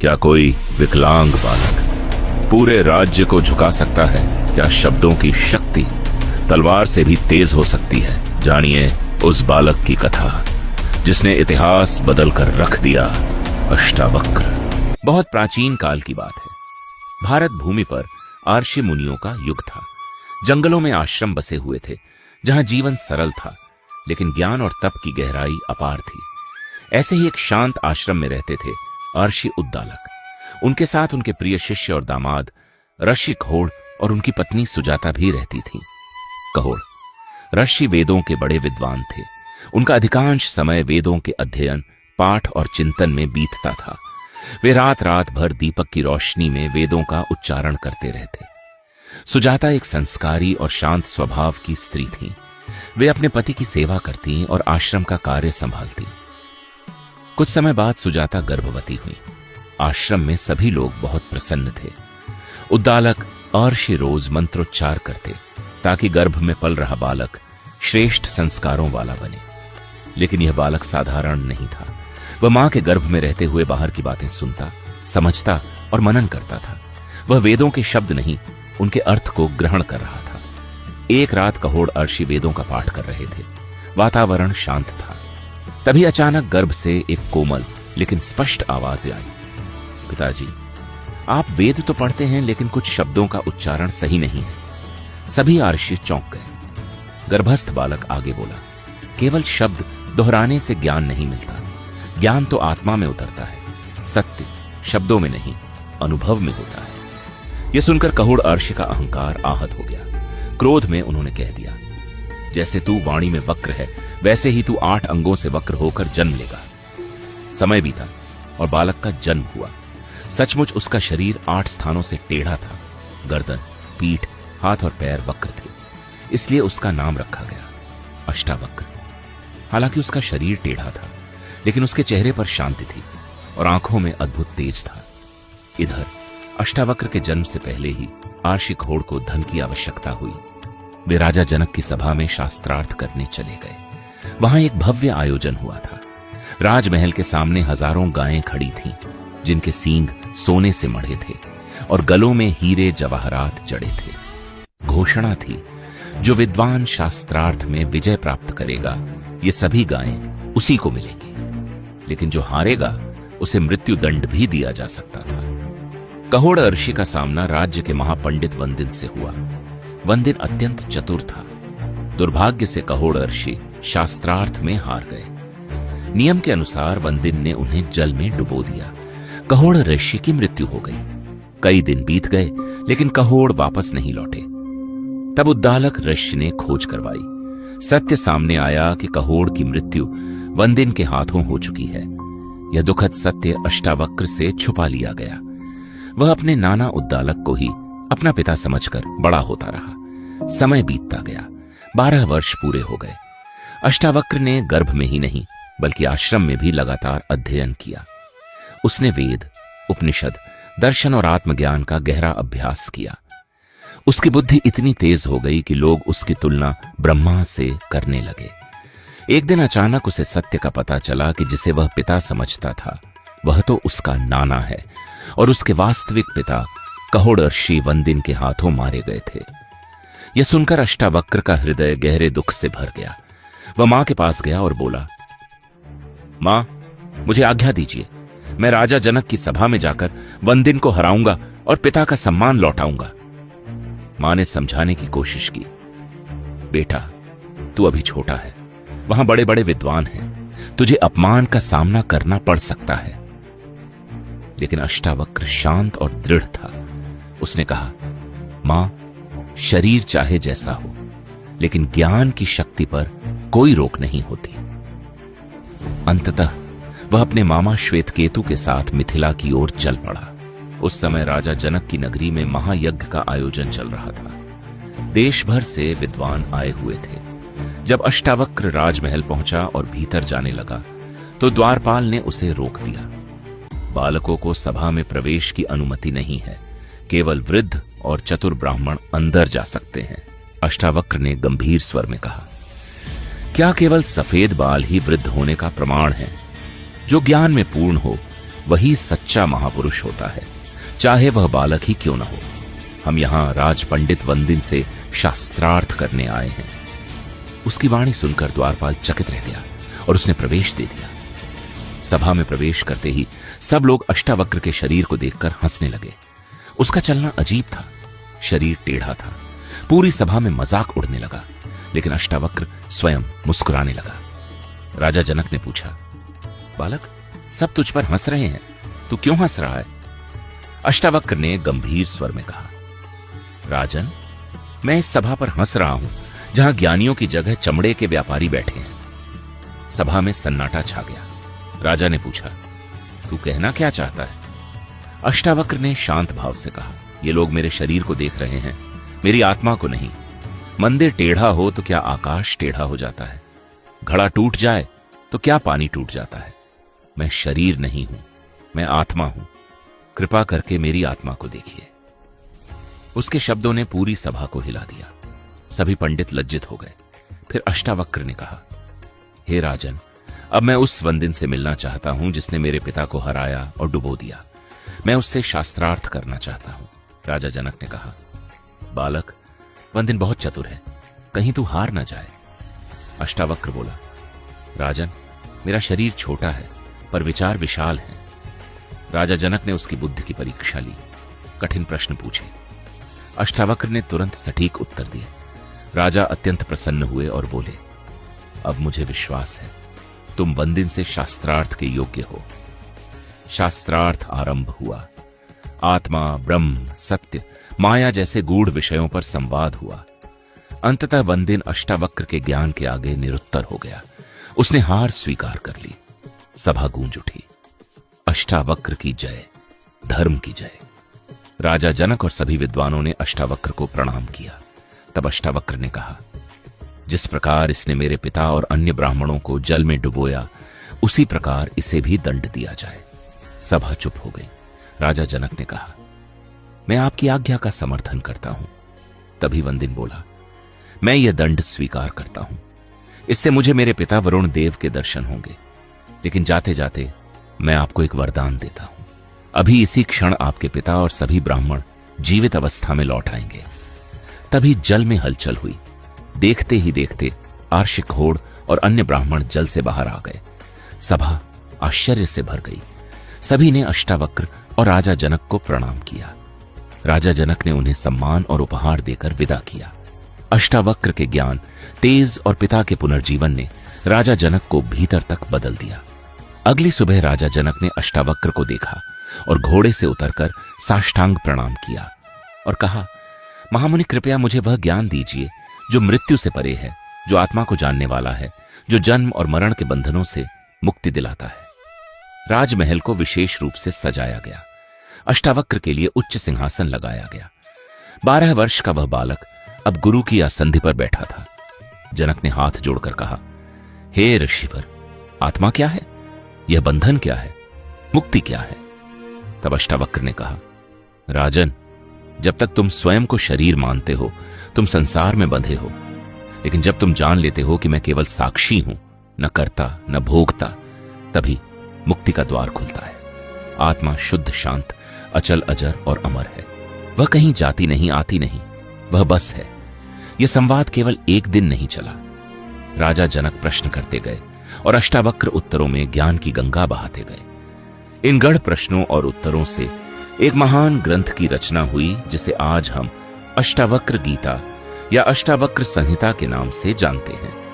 क्या कोई विकलांग बालक पूरे राज्य को झुका सकता है? क्या शब्दों की शक्ति तलवार से भी तेज हो सकती है? जानिए उस बालक की कथा जिसने इतिहास बदल कर रख दिया, अष्टावक्र। बहुत प्राचीन काल की बात है। भारत भूमि पर आर्षि मुनियों का युग था। जंगलों में आश्रम बसे हुए थे जहां जीवन सरल था, लेकिन ज्ञान और तप की गहराई अपार थी। ऐसे ही एक शांत आश्रम में रहते थे आर्षि उद्दालक। उनके साथ उनके प्रिय शिष्य और दामाद ऋषि कहोड़ और उनकी पत्नी सुजाता भी रहती थी। कहोड़ ऋषि वेदों के बड़े विद्वान थे। उनका अधिकांश समय वेदों के अध्ययन, पाठ और चिंतन में बीतता था। वे रात रात भर दीपक की रोशनी में वेदों का उच्चारण करते रहते। सुजाता एक संस्कारी और शांत स्वभाव की स्त्री थी। वे अपने पति की सेवा करती और आश्रम का कार्य संभालती। कुछ समय बाद सुजाता गर्भवती हुई। आश्रम में सभी लोग बहुत प्रसन्न थे। उद्दालक आर्षि रोज मंत्रोच्चार करते ताकि गर्भ में पल रहा बालक श्रेष्ठ संस्कारों वाला बने। लेकिन यह बालक साधारण नहीं था। वह मां के गर्भ में रहते हुए बाहर की बातें सुनता, समझता और मनन करता था। वह वेदों के शब्द नहीं, उनके अर्थ को ग्रहण कर रहा था। एक रात कहोड़ आर्षि वेदों का पाठ कर रहे थे। वातावरण शांत था। तभी अचानक गर्भ से एक कोमल लेकिन स्पष्ट आवाज आई, पिताजी, आप वेद तो पढ़ते हैं लेकिन कुछ शब्दों का उच्चारण सही नहीं है। सभी आर्षि चौंक गए। गर्भस्थ बालक आगे बोला, केवल शब्द दोहराने से ज्ञान नहीं मिलता। ज्ञान तो आत्मा में उतरता है। सत्य शब्दों में नहीं, अनुभव में होता है। यह सुनकर कहोड़ आर्षि का अहंकार आहत हो गया। क्रोध में उन्होंने कह दिया, जैसे तू वाणी में वक्र है, वैसे ही तू 8 अंगों से वक्र होकर जन्म लेगा। समय बीता और बालक का जन्म हुआ। सचमुच उसका शरीर 8 स्थानों से टेढ़ा था। गर्दन, पीठ, हाथ और पैर वक्र थे। इसलिए उसका नाम रखा गया अष्टावक्र। हालांकि उसका शरीर टेढ़ा था, लेकिन उसके चेहरे पर शांति थी और आंखों में अद्भुत तेज था। इधर अष्टावक्र के जन्म से पहले ही आर्षि कहोड़ को धन की आवश्यकता हुई। वे राजा जनक की सभा में शास्त्रार्थ करने चले गए। वहां एक भव्य आयोजन हुआ था। राजमहल के सामने हजारों गायें खड़ी थीं, जिनके सींग सोने से मढ़े थे और गलों में हीरे जवाहरात जड़े थे। घोषणा थी, जो विद्वान शास्त्रार्थ में विजय प्राप्त करेगा, ये सभी गायें उसी को मिलेंगी। लेकिन जो हारेगा उसे मृत्यु दंड भी दिया जा सकता था। कहोड़ ऋषि का सामना राज्य के महापंडित वंदिन से हुआ। वंदिन अत्यंत चतुर था। दुर्भाग्य से कहोड़ ऋषि शास्त्रार्थ में हार गए। नियम के अनुसार वंदिन ने उन्हें जल में डुबो दिया। कहोड़ ऋषि की मृत्यु हो गई। कई दिन बीत गए, लेकिन कहोड़ वापस नहीं लौटे। तब उद्दालक ऋषि ने खोज करवाई। सत्य सामने आया कि कहोड़ की मृत्यु वंदिन के हाथों हो चुकी है। यह दुखद सत्य अष्टावक्र से छुपा लिया गया। वह अपने नाना उद्दालक को ही अपना पिता समझकर बड़ा होता रहा। समय बीतता गया। 12 वर्ष पूरे हो गए। अष्टावक्र ने गर्भ में ही नहीं बल्कि आश्रम में भी लगातार अध्ययन किया। उसने वेद, उपनिषद, दर्शन और आत्मज्ञान का गहरा अभ्यास किया। उसकी बुद्धि इतनी तेज हो गई कि लोग उसकी तुलना ब्रह्मा से करने लगे। एक दिन अचानक उसे सत्य का पता चला कि जिसे वह पिता समझता था, वह तो उसका नाना है और उसके वास्तविक पिता कहोड़ ऋषि वंदिन के हाथों मारे गए थे। यह सुनकर अष्टावक्र का हृदय गहरे दुख से भर गया। वह मां के पास गया और बोला, मां, मुझे आज्ञा दीजिए। मैं राजा जनक की सभा में जाकर वंदिन को हराऊंगा और पिता का सम्मान लौटाऊंगा। मां ने समझाने की कोशिश की, बेटा, तू अभी छोटा है। वहां बड़े बड़े विद्वान हैं। तुझे अपमान का सामना करना पड़ सकता है। लेकिन अष्टावक्र शांत और दृढ़ था। उसने कहा, मां, शरीर चाहे जैसा हो, लेकिन ज्ञान की शक्ति पर कोई रोक नहीं होती। अंततः वह अपने मामा श्वेतकेतु के साथ मिथिला की ओर चल पड़ा। उस समय राजा जनक की नगरी में महायज्ञ का आयोजन चल रहा था। देश भर से विद्वान आए हुए थे। जब अष्टावक्र राजमहल पहुंचा और भीतर जाने लगा तो द्वारपाल ने उसे रोक दिया। बालकों को सभा में प्रवेश की अनुमति नहीं है। केवल वृद्ध और चतुर ब्राह्मण अंदर जा सकते हैं। अष्टावक्र ने गंभीर स्वर में कहा, क्या केवल सफेद बाल ही वृद्ध होने का प्रमाण है? जो ज्ञान में पूर्ण हो वही सच्चा महापुरुष होता है, चाहे वह बालक ही क्यों न हो। हम यहां राज पंडित वंदिन से शास्त्रार्थ करने आए हैं। उसकी वाणी सुनकर द्वारपाल चकित रह गया और उसने प्रवेश दे दिया। सभा में प्रवेश करते ही सब लोग अष्टावक्र के शरीर को देखकर हंसने लगे। उसका चलना अजीब था, शरीर टेढ़ा था। पूरी सभा में मजाक उड़ने लगा, लेकिन अष्टावक्र स्वयं मुस्कुराने लगा। राजा जनक ने पूछा, बालक, सब तुझ पर हंस रहे हैं, तू क्यों हंस रहा है? अष्टावक्र ने गंभीर स्वर में कहा, राजन, मैं इस सभा पर हंस रहा हूं जहां ज्ञानियों की जगह चमड़े के व्यापारी बैठे हैं। सभा में सन्नाटा छा गया। राजा ने पूछा, तू कहना क्या चाहता है? अष्टावक्र ने शांत भाव से कहा, ये लोग मेरे शरीर को देख रहे हैं, मेरी आत्मा को नहीं। मंदिर टेढ़ा हो तो क्या आकाश टेढ़ा हो जाता है? घड़ा टूट जाए तो क्या पानी टूट जाता है? मैं शरीर नहीं हूं, मैं आत्मा हूं। कृपा करके मेरी आत्मा को देखिए। उसके शब्दों ने पूरी सभा को हिला दिया। सभी पंडित लज्जित हो गए। फिर अष्टावक्र ने कहा, हे राजन, अब मैं उस वंदिन से मिलना चाहता हूं जिसने मेरे पिता को हराया और डुबो दिया। मैं उससे शास्त्रार्थ करना चाहता हूं। राजा जनक ने कहा, बालक, वंदिन बहुत चतुर है, कहीं तू हार ना जाए। अष्टावक्र बोला, राजन, मेरा शरीर छोटा है पर विचार विशाल है। राजा जनक ने उसकी बुद्धि की परीक्षा ली, कठिन प्रश्न पूछे। अष्टावक्र ने तुरंत सटीक उत्तर दिए। राजा अत्यंत प्रसन्न हुए और बोले, अब मुझे विश्वास है तुम वंदिन से शास्त्रार्थ के योग्य हो। शास्त्रार्थ आरंभ हुआ। आत्मा, ब्रह्म, सत्य, माया जैसे गूढ़ विषयों पर संवाद हुआ। अंततः वंदिन अष्टावक्र के ज्ञान के आगे निरुत्तर हो गया। उसने हार स्वीकार कर ली। सभा गूंज उठी, अष्टावक्र की जय, धर्म की जय। राजा जनक और सभी विद्वानों ने अष्टावक्र को प्रणाम किया। तब अष्टावक्र ने कहा, जिस प्रकार इसने मेरे पिता और अन्य ब्राह्मणों को जल में डुबोया, उसी प्रकार इसे भी दंड दिया जाए। सभा चुप हो गई। राजा जनक ने कहा, मैं आपकी आज्ञा का समर्थन करता हूं। तभी वंदिन बोला, मैं यह दंड स्वीकार करता हूं। इससे मुझे मेरे पिता वरुण देव के दर्शन होंगे। लेकिन जाते जाते मैं आपको एक वरदान देता हूं। अभी इसी क्षण आपके पिता और सभी ब्राह्मण जीवित अवस्था में लौट आएंगे। तभी जल में हलचल हुई। देखते ही देखते आर्षिक घोड़ और अन्य ब्राह्मण जल से बाहर आ गए। सभा आश्चर्य से भर गई। सभी ने अष्टावक्र और राजा जनक को प्रणाम किया। राजा जनक ने उन्हें सम्मान और उपहार देकर विदा किया। अष्टावक्र के ज्ञान, तेज और पिता के पुनर्जीवन ने राजा जनक को भीतर तक बदल दिया। अगली सुबह राजा जनक ने अष्टावक्र को देखा और घोड़े से उतरकर साष्टांग प्रणाम किया और कहा, महामुनि, कृपया मुझे वह ज्ञान दीजिए जो मृत्यु से परे है, जो आत्मा को जानने वाला है, जो जन्म और मरण के बंधनों से मुक्ति दिलाता है। राजमहल को विशेष रूप से सजाया गया। अष्टावक्र के लिए उच्च सिंहासन लगाया गया। 12 वर्ष का वह बालक अब गुरु की आसंधि पर बैठा था। जनक ने हाथ जोड़कर कहा, हे ऋषिवर, आत्मा क्या है? यह बंधन क्या है? मुक्ति क्या है? तब अष्टावक्र ने कहा, राजन, जब तक तुम स्वयं को शरीर मानते हो, तुम संसार में बंधे हो। लेकिन जब तुम जान लेते हो कि मैं केवल साक्षी हूं, न कर्ता न भोगता, तभी मुक्ति का द्वार खुलता है। आत्मा शुद्ध, शांत, अचल, अजर और अमर है। वह कहीं जाती नहीं, आती नहीं, वह बस है। यह संवाद केवल एक दिन नहीं चला। राजा जनक प्रश्न करते गए और अष्टावक्र उत्तरों में ज्ञान की गंगा बहाते गए। इन गढ़ प्रश्नों और उत्तरों से एक महान ग्रंथ की रचना हुई, जिसे आज हम अष्टावक्र गीता या अष्टावक्र संहिता के नाम से जानते हैं।